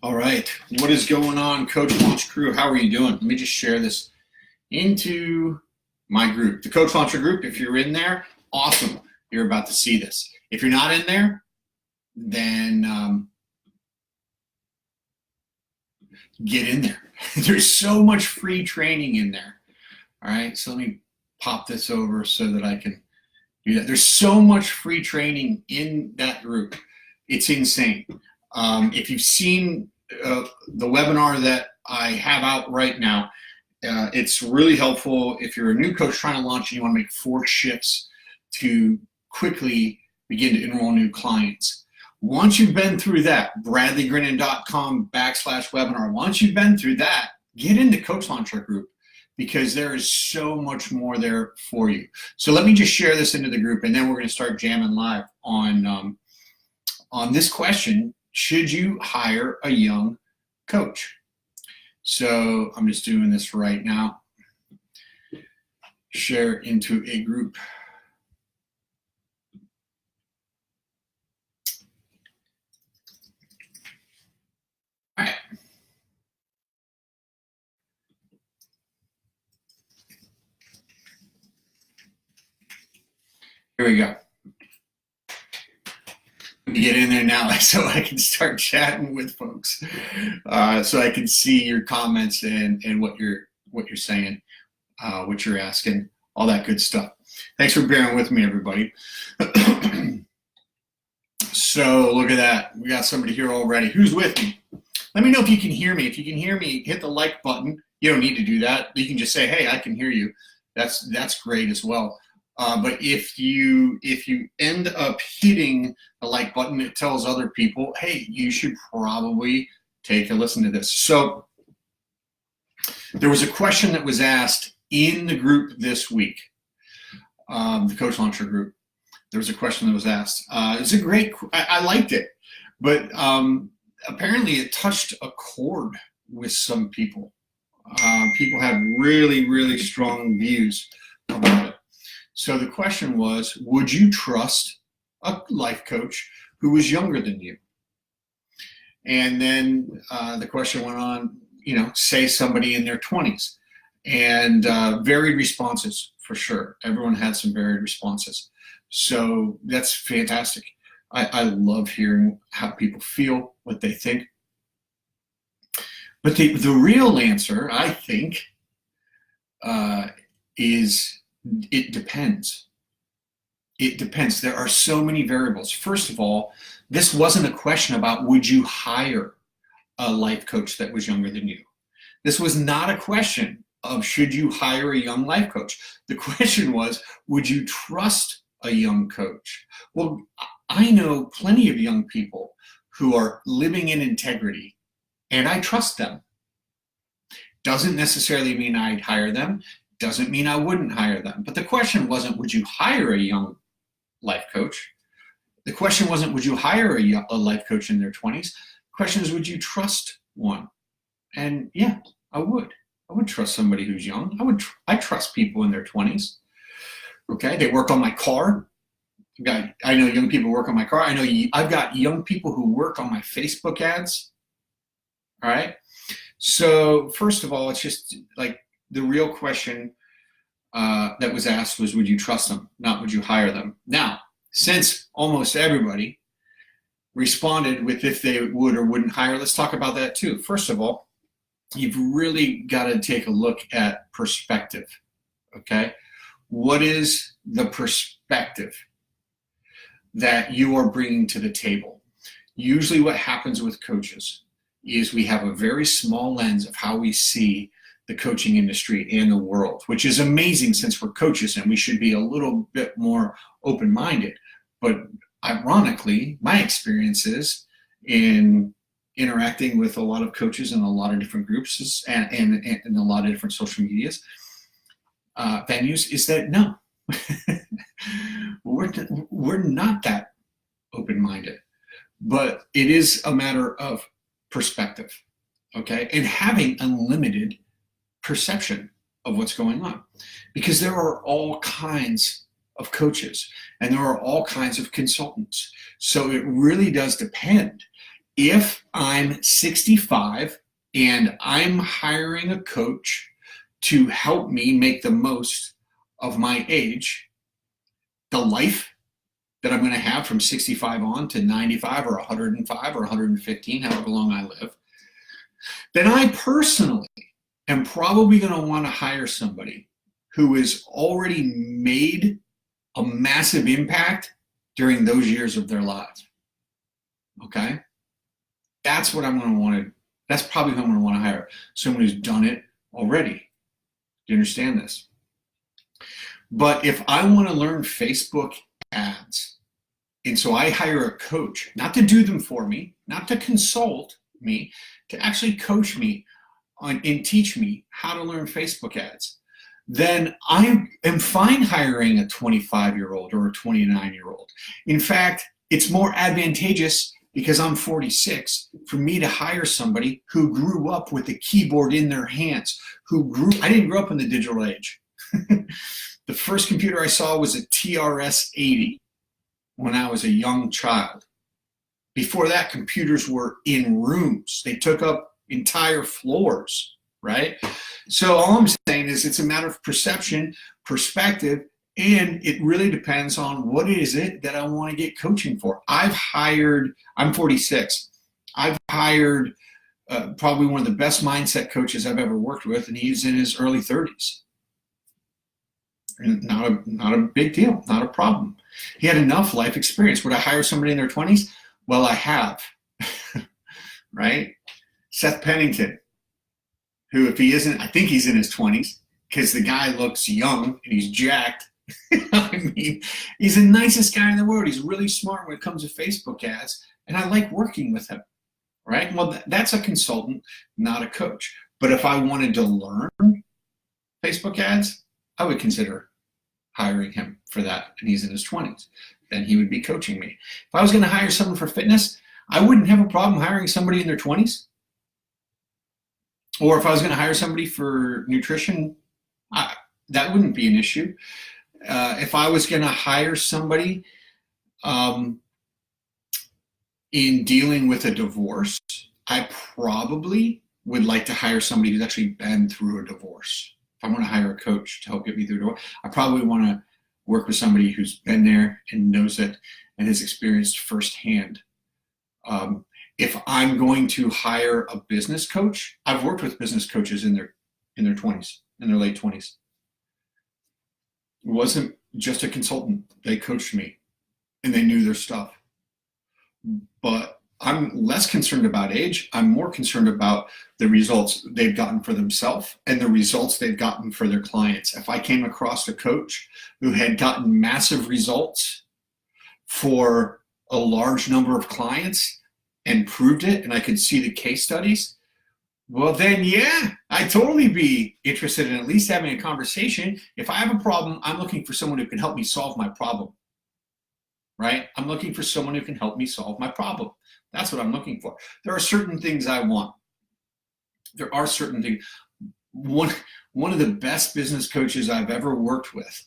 All right, what is going on, Coach Launch crew? How are you doing? Let me just share this into my group, the Coach Launcher group. If you're in there, awesome. You're about to see this. If you're not in there, then get in there. There's so much free training in there. All right, so let me pop this over so that I can do that. There's so much free training in that group. It's insane. If you've seen the webinar that I have out right now, it's really helpful if you're a new coach trying to launch and you want to make 4 shifts to quickly begin to enroll new clients. Once you've been through that, bradleygrinnen.com/webinar, once you've been through that, get into Coach Launcher group because there is so much more there for you. So let me just share this into the group and then we're going to start jamming live on this question: should you hire a young coach? So I'm just doing this right now. Share into a group. All right. Here we go. Get in there now so I can start chatting with folks, so I can see your comments and what you're saying, what you're asking, all that good stuff. Thanks for bearing with me, everybody. So look at that. We got somebody here already. Who's with me? Let me know if you can hear me. If you can hear me, hit the like button. You don't need to do that. You can just say, hey, I can hear you. That's great as well. But if you end up hitting the like button, it tells other people, hey, you should probably take a listen to this. So there was a question that was asked in the group this week, the Coach Launcher group. There was a question that was asked. It's a great, I liked it, but apparently it touched a chord with some people. People had really, really strong views about it. So the question was, would you trust a life coach who was younger than you? And then the question went on, say somebody in their 20s. And varied responses, for sure. Everyone had some varied responses. So that's fantastic. I love hearing how people feel, what they think. But the real answer, I think, is it depends. It depends. There are so many variables. First of all, this wasn't a question about would you hire a life coach that was younger than you. This was not a question of should you hire a young life coach. The question was, would you trust a young coach? Well, I know plenty of young people who are living in integrity, and I trust them. Doesn't necessarily mean I'd hire them. Doesn't mean I wouldn't hire them. But the question wasn't, would you hire a young life coach? The question wasn't, would you hire a life coach in their 20s? The question is, would you trust one? And yeah, I would. I would trust somebody who's young. I trust people in their 20s. Okay, they work on my car. I know young people work on my car. I've got young people who work on my Facebook ads. All right. So first of all, it's just like, the real question that was asked was, would you trust them, not would you hire them? Now, since almost everybody responded with if they would or wouldn't hire, let's talk about that too. First of all, you've really got to take a look at perspective, okay? What is the perspective that you are bringing to the table? Usually what happens with coaches is we have a very small lens of how we see the coaching industry and the world, which is amazing since we're coaches and we should be a little bit more open-minded. But ironically, my experiences in interacting with a lot of coaches in a lot of different groups and a lot of different social medias, venues, is that no, we're not that open-minded, but it is a matter of perspective, okay? And having unlimited perception of what's going on, because there are all kinds of coaches and there are all kinds of consultants. So it really does depend. If I'm 65 and I'm hiring a coach to help me make the most of my age, the life that I'm going to have from 65 on to 95 or 105 or 115, however long I live, then I personally am probably going to want to hire somebody who has already made a massive impact during those years of their lives. Okay? That's what I'm going to want to, that's probably who I'm going to want to hire. Someone who's done it already. Do you understand this? But if I want to learn Facebook ads, and so I hire a coach, not to do them for me, not to consult me, to actually coach me on and teach me how to learn Facebook ads, then I am fine hiring a 25-year-old or a 29-year-old. In fact, it's more advantageous because I'm 46 for me to hire somebody who grew up with the keyboard in their hands, I didn't grow up in the digital age. The first computer I saw was a TRS-80 when I was a young child. Before that, computers were in rooms. They took up entire floors, right? So all I'm saying is it's a matter of perception, perspective, and it really depends on what is it that I want to get coaching for. I'm 46. I've hired probably one of the best mindset coaches I've ever worked with, and he's in his early 30s. Not a big deal, not a problem. He had enough life experience. Would I hire somebody in their 20s? Well, I have, right? Seth Pennington, who if he isn't, I think he's in his 20s because the guy looks young and he's jacked. I mean, he's the nicest guy in the world. He's really smart when it comes to Facebook ads, and I like working with him, right? Well, that's a consultant, not a coach. But if I wanted to learn Facebook ads, I would consider hiring him for that, and he's in his 20s. Then he would be coaching me. If I was going to hire someone for fitness, I wouldn't have a problem hiring somebody in their 20s. Or if I was going to hire somebody for nutrition, that wouldn't be an issue. If I was going to hire somebody in dealing with a divorce, I probably would like to hire somebody who's actually been through a divorce. If I want to hire a coach to help get me through a divorce, I probably want to work with somebody who's been there and knows it and has experienced firsthand. If I'm going to hire a business coach, I've worked with business coaches in their 20s, in their late 20s. It wasn't just a consultant. They coached me and they knew their stuff. But I'm less concerned about age. I'm more concerned about the results they've gotten for themselves and the results they've gotten for their clients. If I came across a coach who had gotten massive results for a large number of clients and proved it, and I could see the case studies, well then yeah, I'd totally be interested in at least having a conversation. If I have a problem, I'm looking for someone who can help me solve my problem, right? I'm looking for someone who can help me solve my problem. That's what I'm looking for. There are certain things I want. There are certain things. One of the best business coaches I've ever worked with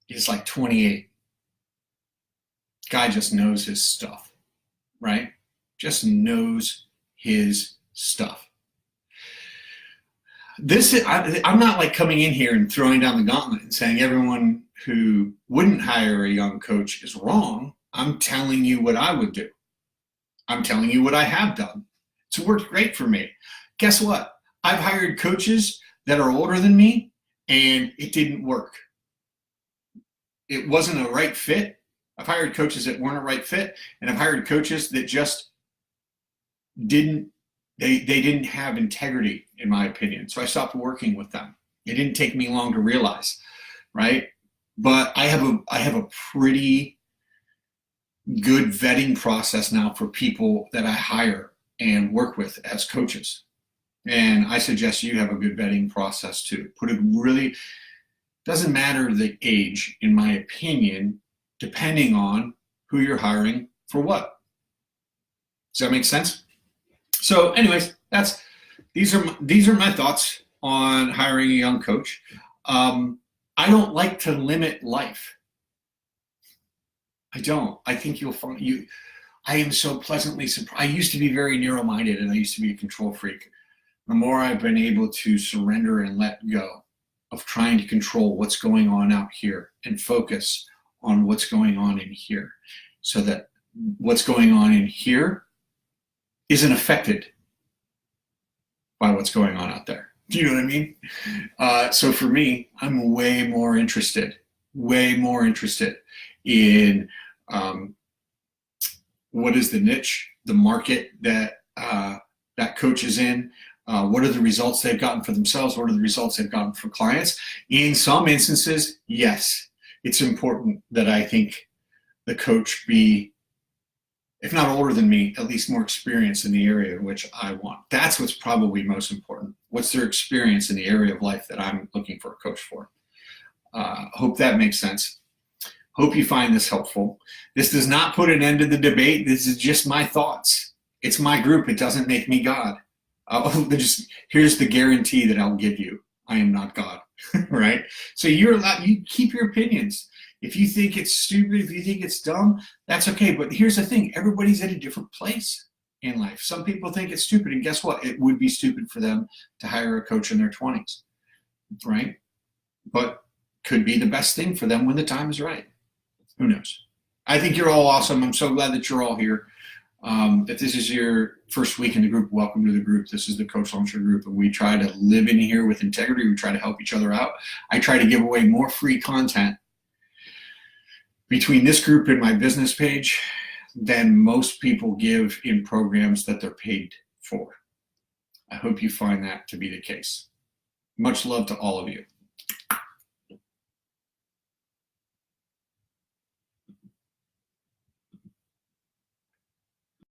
is like 28. Guy just knows his stuff, right? Just knows his stuff. I'm not like coming in here and throwing down the gauntlet and saying everyone who wouldn't hire a young coach is wrong. I'm telling you what I would do. I'm telling you what I have done. It's worked great for me. Guess what? I've hired coaches that are older than me, and it didn't work. It wasn't a right fit. I've hired coaches that weren't a right fit, and I've hired coaches that just didn't have integrity, in my opinion. So I stopped working with them. It didn't take me long to realize, right? But I have a pretty good vetting process now for people that I hire and work with as coaches. And I suggest you have a good vetting process too. Doesn't matter the age, in my opinion, depending on who you're hiring for what. Does that make sense? So anyways, these are my thoughts on hiring a young coach. I don't like to limit life. I don't. I think you'll find I am so pleasantly surprised. I used to be very narrow-minded and I used to be a control freak. The more I've been able to surrender and let go of trying to control what's going on out here and focus on what's going on in here, so that what's going on in here isn't affected by what's going on out there. Do you know what I mean? So for me, I'm way more interested in what is the niche, the market that that coach is in. What are the results they've gotten for themselves? What are the results they've gotten for clients? In some instances, yes, it's important that I think the coach be, if not older than me, at least more experienced in the area in which I want. That's what's probably most important. What's their experience in the area of life that I'm looking for a coach for? Hope that makes sense. Hope you find this helpful. This does not put an end to the debate. This is just my thoughts. It's my group. It doesn't make me God. Here's the guarantee that I'll give you. I am not God, right? So you're allowed, you keep your opinions. If you think it's stupid, if you think it's dumb, that's okay. But here's the thing, everybody's at a different place in life. Some people think it's stupid, and guess what? It would be stupid for them to hire a coach in their 20s, right? But could be the best thing for them when the time is right. Who knows? I think you're all awesome. I'm so glad that you're all here. If this is your first week in the group, welcome to the group. This is the Coach Launcher group, and we try to live in here with integrity. We try to help each other out. I try to give away more free content between this group and my business page than most people give in programs that they're paid for. I hope you find that to be the case. Much love to all of you.